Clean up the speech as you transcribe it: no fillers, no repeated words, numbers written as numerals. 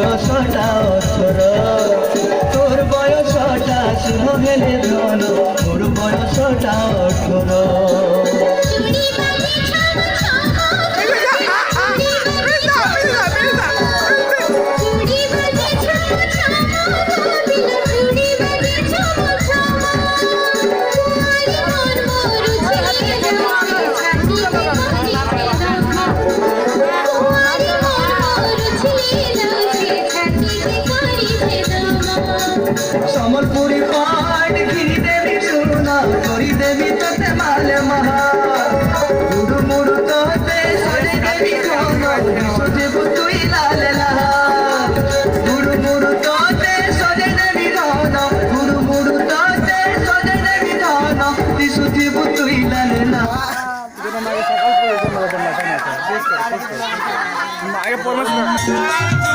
বয়সটা 18 তোর বয়সটা শুভ গেলে ধন তোর বয়সটা 18 সম্বলপুরি পাট ঘিরি দেবী সোনা করি দেবী তোতে মালে মহা মুড়ু মুড়ু তোতে সরে দেবী ধন সজেব তুই লাল লাহা মুড়ু মুড়ু তোতে সরে দেবী ধন মুড়ু মুড়ু তোতে সরে দেবী ধন সজেব তুই লাল লাহা आगे परमेश